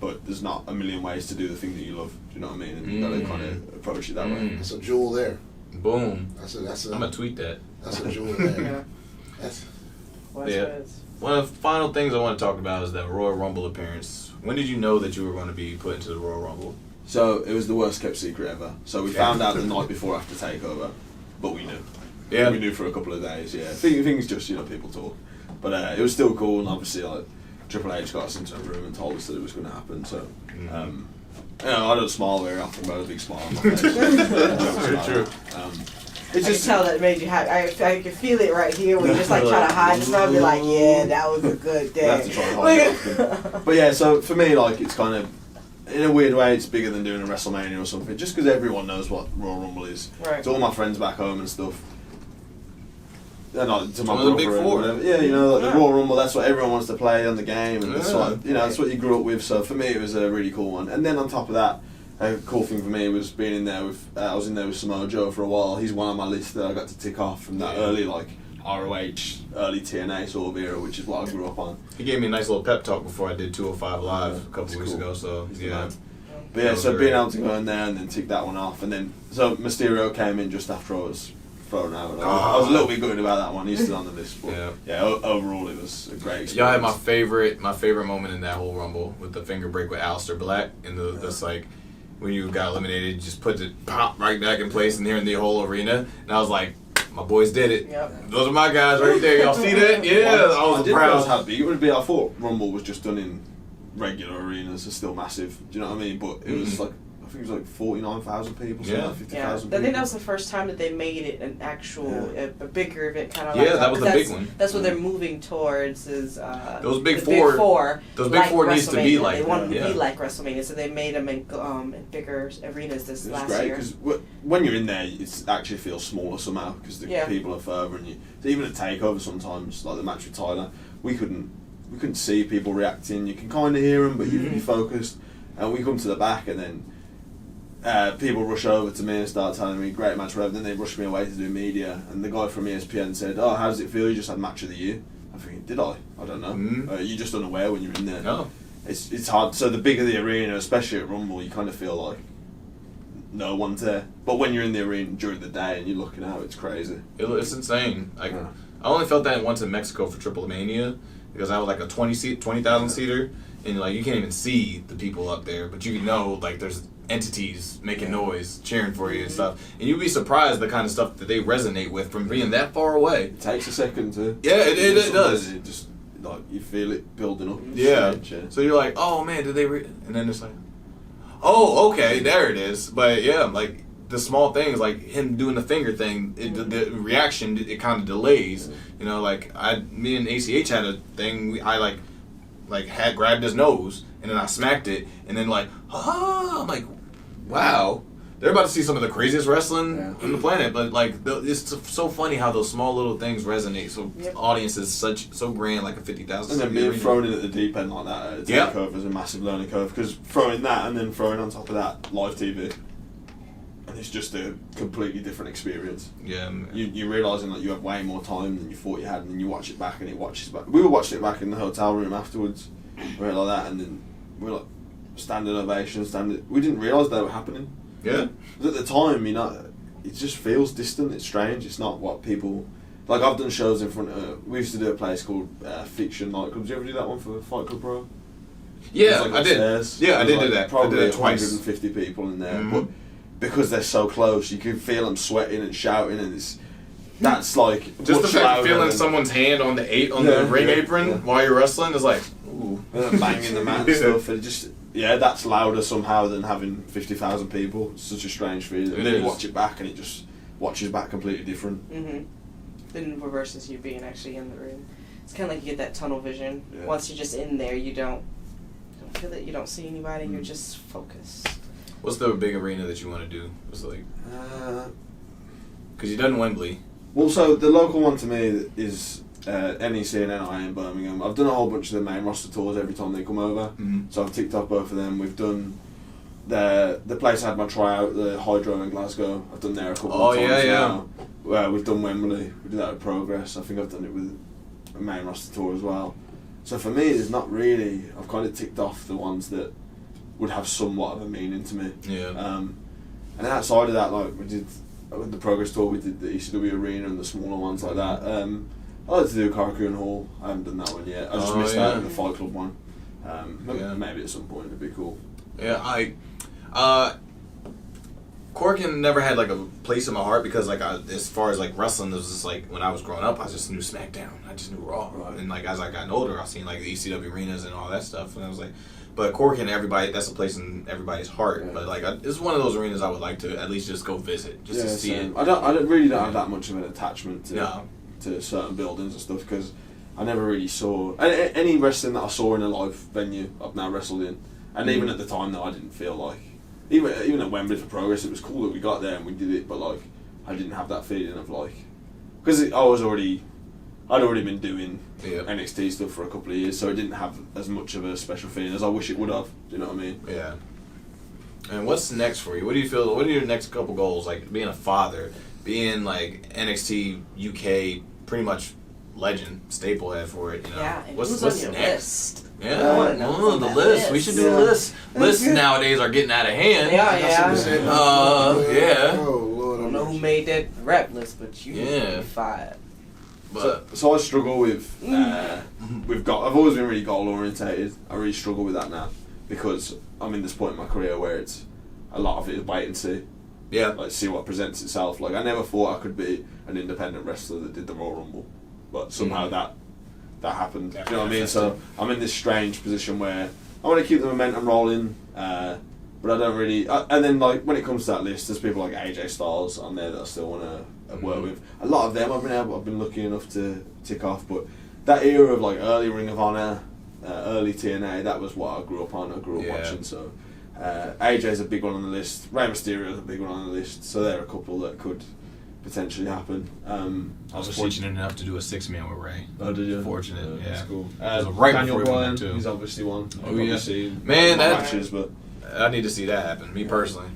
but there's not a million ways to do the thing that you love. Do you know what I mean? And you've got to kind of approach it that way. That's a jewel there. Boom. That's a. I'm gonna tweet that. That's a jewel there. Yeah. That's. One of the final things I want to talk about is that Royal Rumble appearance. When did you know that you were going to be put into the Royal Rumble? So it was the worst kept secret ever. So we found out the night before after TakeOver, but we knew. Yeah. We knew for a couple of days. Yeah. Things just people talk, but it was still cool, and obviously like Triple H got us into a room and told us that it was going to happen. So. I don't smile very often, but I had a big smile on my face. Very true. It's I can tell that made you happy. I can feel it right here when you just like try to hide stuff. Be like, yeah, that was a good day. I have to try and hide it often. But yeah, so for me, like, it's kind of, in a weird way, it's bigger than doing a WrestleMania or something, just because everyone knows what Royal Rumble is. Right. To all my friends back home and stuff. They're not to my One of the brother big and four. whatever. Yeah, like the Royal Rumble, that's what everyone wants to play on the game, and it's like, that's what you grew up with. So for me, it was a really cool one. And then on top of that, a cool thing for me was being in there with. I was in there with Samoa Joe for a while. He's one on my list that I got to tick off from that early ROH, early TNA sort of era, which is what I grew up on. He gave me a nice little pep talk before I did 205 Live a couple weeks ago. So But yeah, so being able to go in there and then tick that one off, and then so Mysterio came in just after I was thrown out. I was a little bit gutted about that one. He's still on the list, but overall it was a great experience. Y'all had my favorite moment in that whole Rumble with the finger break with Aleister Black and that's like when you got eliminated, you just put it pop right back in place and here in the whole arena, and I was like, my boys did it. Yep. Those are my guys right there. Y'all see that? Yeah, I was didn't proud. realize how big it would be. I thought Rumble was just done in regular arenas. It's still massive. Do you know what I mean? But it was like, I think it was like 49,000 people, something like 50,000 people. I think that was the first time that they made it an actual, a bigger event, kind of like that was the big one. That's what they're moving towards is those big the four. Those big like four needs to be like they wanted that. to be like WrestleMania, so they made them in bigger arenas this last year. It's great because when you're in there, it actually feels smaller somehow because the people are further, and even at TakeOver sometimes, like the match with Tyler, we couldn't see people reacting. You can kind of hear them, but you're really focused. And we come to the back, and then people rush over to me and start telling me great match, whatever. Then they rush me away to do media, and the guy from ESPN said, "Oh, how does it feel? You just had match of the year." I'm thinking, did I? I don't know. You're just unaware when you're in there. No, it's hard. So the bigger the arena, especially at Rumble, you kind of feel like no one's there. But when you're in the arena during the day and you're looking out, it's crazy. It's insane. Like I only felt that once in Mexico for Triple Mania because I was like a 20,000 seater, and like you can't even see the people up there, but you know like there's entities making noise, cheering for you and stuff, and you'd be surprised the kind of stuff that they resonate with from being that far away. It takes a second to. Yeah, it does. It just like you feel it building up. Yeah. Strange, So you're like, oh man, did they? And then it's like, oh okay, there it is. But yeah, like the small things, like him doing the finger thing, the reaction it kind of delays. You know, like me and ACH had a thing. I like had grabbed his nose and then I smacked it and then like I'm like, wow, they're about to see some of the craziest wrestling on the planet. But like it's so funny how those small little things resonate. So audience is so grand, like a 50,000. And then being thrown in at the deep end like that at a TakeOver is a massive learning curve because throwing that and then throwing on top of that live TV. And it's just a completely different experience. Yeah, you realising that you have way more time than you thought you had, and then you watch it back, and it watches back. We were watching it back in the hotel room afterwards, like that, and then we were like standing ovation, We didn't realise they were happening. Yeah. At the time, it just feels distant. It's strange. It's not what people like. I've done shows in front of. We used to do a place called Fiction Nightclub. Did you ever do that one for Fight Club Pro? Yeah, like I did. Yeah, I did do that. Probably I did it twice. 150 people in there, but because they're so close, you can feel them sweating and shouting, and that's like just the fact of feeling someone's hand on the ring apron while you're wrestling is like, ooh, banging the mat and stuff. And that's louder somehow than having 50,000 people. It's such a strange feeling. And then you watch it back, and it just watches back completely different. Then reverses you being actually in the ring. It's kind of like you get that tunnel vision. Yeah. Once you're just in there, you don't feel it. You don't see anybody. You're just focused. What's the big arena that you want to do? It's like, because you've done Wembley. Well, so the local one to me is NEC and NIA in Birmingham. I've done a whole bunch of the main roster tours every time they come over. So I've ticked off both of them. We've done the place I had my tryout, the Hydro in Glasgow. I've done there a couple of times now. We've done Wembley. We did that at Progress. I think I've done it with a main roster tour as well. So for me, there's not really. I've kind of ticked off the ones that would have somewhat of a meaning to me. Yeah. And outside of that, like we did with the Progress tour, we did the ECW Arena and the smaller ones like that. I like to do Karakun Hall. I haven't done that one yet. I just missed out on the Fight Club one. Maybe at some point it'd be cool. Yeah, Corkin never had like a place in my heart because like as far as like wrestling, it was just like when I was growing up, I just knew SmackDown, I just knew Raw, and like as I got older, I seen like the ECW arenas and all that stuff, and I was like, but Corkin, everybody, that's a place in everybody's heart. Yeah. But like it's one of those arenas I would like to at least just go visit, just to see it. I don't really have that much of an attachment to certain buildings and stuff because I never really saw any wrestling that I saw in a live venue I've now wrestled in, and even at the time though I didn't feel like. Even at Wembley for Progress, it was cool that we got there and we did it, but like I didn't have that feeling of like because I'd already been doing NXT stuff for a couple of years, so it didn't have as much of a special feeling as I wish it would have. Do you know what I mean? Yeah. And what's next for you? What do you feel? What are your next couple goals? Like being a father, being like NXT UK, pretty much legend, staple head for it. You know. Yeah. And what's on your next? List? Yeah, the list. We should do lists. Lists nowadays are getting out of hand. Yeah. Yeah. Oh, Lord, I don't know who made that rap list, but you Yeah. fired. But so I struggle with I've always been really goal orientated. I really struggle with that now because I'm in this point in my career where it's a lot of it is wait and see. yeah, Like see what presents itself. Like I never thought I could be an independent wrestler that did the Royal Rumble, but somehow that happened. Do you know what I mean? So I'm in this strange position where I want to keep the momentum rolling, but I don't really. And then like when it comes to that list, there's people like AJ Styles on there that I still want to work with. A lot of them I've been lucky enough to tick off, but that era of like early Ring of Honor, early TNA, that was what I grew up on. I grew up watching. So AJ's a big one on the list. Rey Mysterio's a big one on the list. So there are a couple that could potentially happen. I was fortunate enough to do a 6-man with Ray. Oh, did you? Fortunate, yeah. That's cool. It was right Daniel before he Bryan, went too. he's obviously one. Oh yeah, seen man, that matches, but I need to see that happen. Me personally.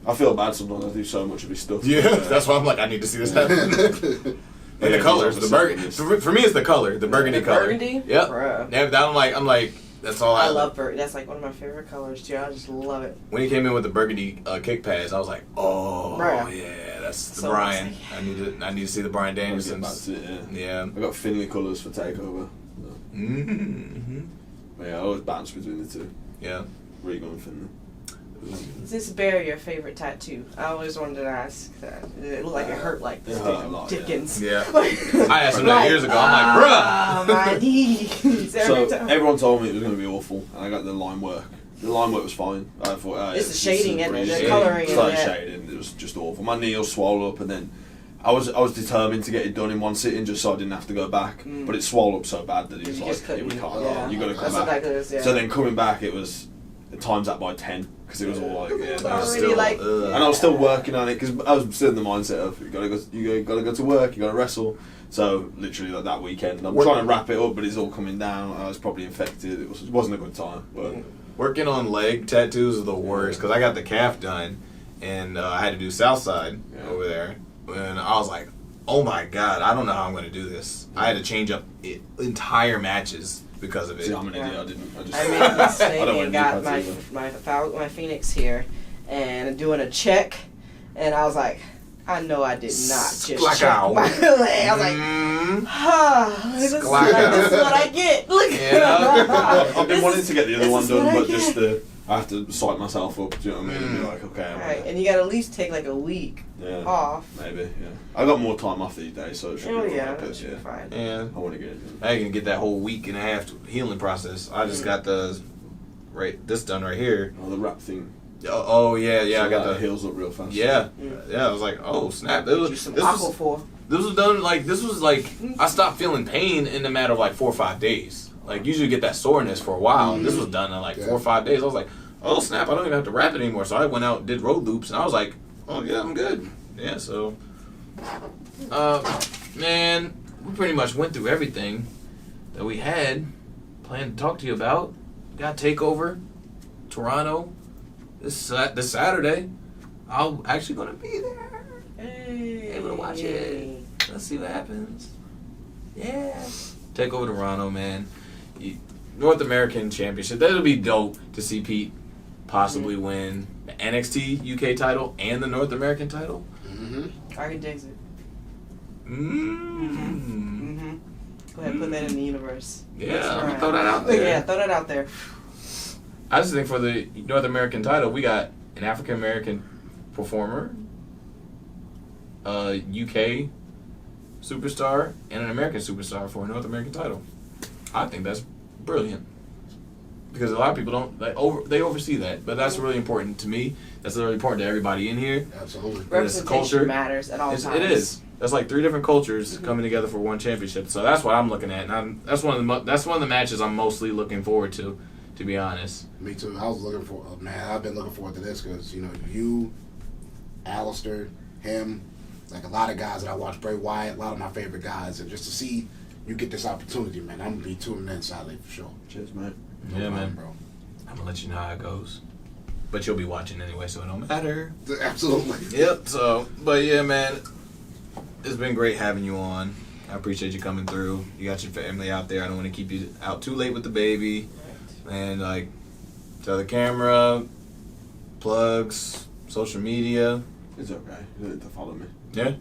I feel bad sometimes. I do so much of his stuff. Yeah, that's why I'm like, I need to see this happen. And the colors, the burgundy. For me, it's the color, the burgundy color. Burgundy? Yep. Bruh. Yeah, I'm like, that's all I love burgundy. That's like one of my favorite colors too. I just love it. When he came in with the burgundy kick pads, I was like, oh Bruh. yeah, that's the So Brian. exciting. I need to see the Brian Danielsons. That's it. Yeah. I got Finley colours for Takeover. Mm-hmm. But yeah, I always bounce between the two. Yeah. Regal and Finley. Is this bear your favorite tattoo? I always wanted to ask that. It looked like it hurt like It hurt a lot, Dickens. Yeah. I asked him that years ago. I'm like, bruh. My knees. Every So time. everyone told me it was going to be awful, and I got the line work. The line work was fine. I thought It's the shading in it, the breeze. colouring It's in like it. shading. It was just awful. My knee was swollen up, and then I was determined to get it done in one sitting, just so I didn't have to go back. But it swelled up so bad that he was You like, just couldn't. "We can't. Yeah. You got to come That's what back." that is, yeah. So then coming back, it was times that by 10 because it was all like, I it was really still, like- and I was still working on it because I was still in the mindset of you gotta go to work, you gotta wrestle. So literally like that weekend, I'm trying to wrap it up, but it's all coming down. I was probably infected. It wasn't a good time, but. Working on leg tattoos is the worst because I got the calf done and I had to do south side over there. And I was like, oh my God, I don't know how I'm going to do this. I had to change up entire matches because of it. See, I'm an idiot. I made a mistake I don't and want got to do my Phoenix here and doing a check, and I was like, I know I did not just Sklack check out. my leg. I was like, this is Sklack out. what I get. Look. Yeah. I've been wanting to get the other one This is what done, I but get. just I have to psych myself up. Do you know what I mean? And be like, okay, I'm Right, and you got to at least take like a week yeah, off. maybe. Yeah, I got more time off these days, so it should Oh be yeah, alright, that but should yeah, be fine. Yeah. I want to get it done. I can get that whole week and a half healing process. I just got this done right here. Oh, the wrap thing. Oh yeah, So I got that the heals up real fast. yeah. I was like, oh snap! Do some Aquaphor. This was done I stopped feeling pain in a matter of like 4 or 5 days. Like usually you get that soreness for a while. This was done in like 4 or 5 days. I was like, oh snap! I don't even have to wrap it anymore. So I went out and did road loops, and I was like, oh yeah, I'm good. Yeah. So, man, we pretty much went through everything that we had planned to talk to you about. Got TakeOver Toronto. this Saturday, I'm actually gonna be there. Hey. Able to watch it. Let's see what happens. Yeah. TakeOver Toronto, man. North American Championship. That'll be dope to see Pete possibly win the NXT UK title and the North American title. I can dig it. Go ahead, put that in the universe. Yeah, I'm gonna throw that out there. Yeah, throw that out there. I just think for the North American title, we got an African American performer, a UK superstar, and an American superstar for a North American title. I think that's brilliant because a lot of people don't they oversee that, but that's really important to me. That's really important to everybody in here. Absolutely, representation matters at all times. It is. That's like 3 different cultures coming together for one championship. So that's what I'm looking at, and that's one of the matches I'm mostly looking forward to be honest. Me too. I was looking for I've been looking forward to this because you, Alistair, him, like a lot of guys that I watch, Bray Wyatt, a lot of my favorite guys, and just to see you get this opportunity, man, I'm gonna be tuning in Saturday for sure. Cheers, man. Yeah, man, bro. I'm gonna let you know how it goes, but you'll be watching anyway, so it don't matter. Absolutely. Yep. So, but yeah, man, it's been great having you on. I appreciate you coming through. You got your family out there. I don't want to keep you out too late with the baby. And like, tell the camera, plugs, social media. It's okay. You don't need to follow me. Yeah.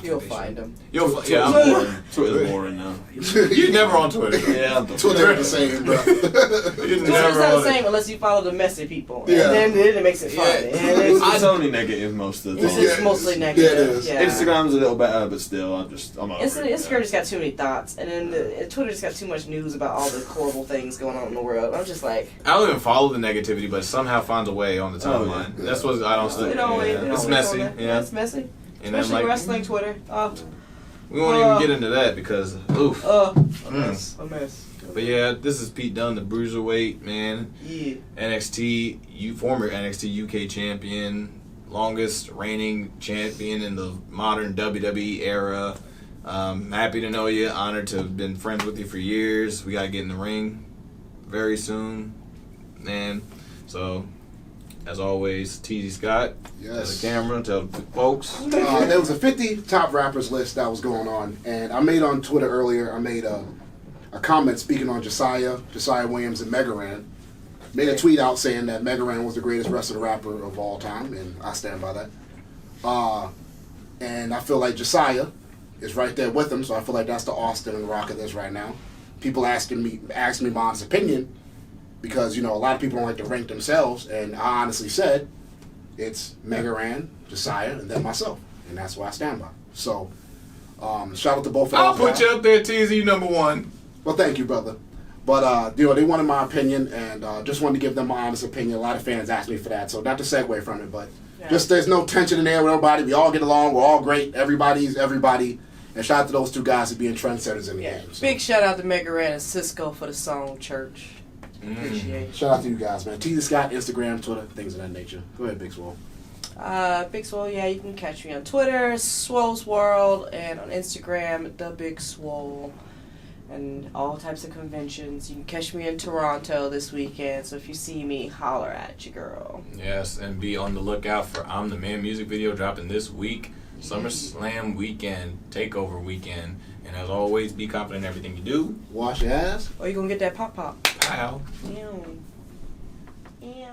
You'll find them. Yeah, I'm boring. Twitter's boring now. You're never on Twitter. Yeah, I'm Twitter ain't the same, bro. You're Twitter's never not on the it. same unless you follow the messy people. Yeah. And then it makes it fun. Yeah. And It's only negative most of the it's time. just mostly negative. Yeah, it is. Yeah. Instagram's a little better, but still, I'm over Instagram just got too many thoughts, and then Twitter just got too much news about all the horrible things going on in the world. I'm just like, I don't even follow the negativity, but it somehow finds a way on the timeline. yeah. That's what I don't see. it always, it It's always messy. on there. Yeah. It's messy. And then Especially like wrestling Twitter. we won't even get into that because oof. A mess. But yeah, this is Pete Dunne, the Bruiserweight man. Yeah. Former NXT UK champion, longest reigning champion in the modern WWE era. Happy to know you. Honored to have been friends with you for years. We gotta get in the ring very soon, man. So, as always, Teasy Scott. Yes. Tell the camera, tell the folks. There was a 50 top rappers list that was going on, and I made on Twitter earlier, I made a comment speaking on Josiah Williams, and Megaran. Made a tweet out saying that Megaran was the greatest wrestler rapper of all time, and I stand by that. And I feel like Josiah is right there with him, so I feel like that's the Austin and Rock of this right now. People ask me my honest opinion, because a lot of people don't like to rank themselves, and I honestly said it's Megaran, Josiah, and then myself, and that's what I stand by. So, shout out to both of I'll those put guys. you up there, Teasy, number 1. Well, thank you, brother. But they wanted my opinion, and just wanted to give them my honest opinion. A lot of fans asked me for that, so not to segue from it, but just there's no tension in there with everybody. We all get along. We're all great. Everybody's everybody. And shout out to those 2 guys for being trendsetters in the game. So. Big shout out to Megaran and Cisco for the song Church. Appreciate it. Shout out to you guys, man. Teasy Scott, Instagram, Twitter, things of that nature. Go ahead, Big Swole. Big Swole, yeah, you can catch me on Twitter, Swole's World, and on Instagram, The Big Swole, and all types of conventions. You can catch me in Toronto this weekend, so if you see me, holler at you, girl. Yes, and be on the lookout for I'm the Man music video dropping this week. SummerSlam weekend, TakeOver weekend. And as always, be confident in everything you do. Wash your ass. Or you gonna get that pop-pop. Pow. Ew. Ew.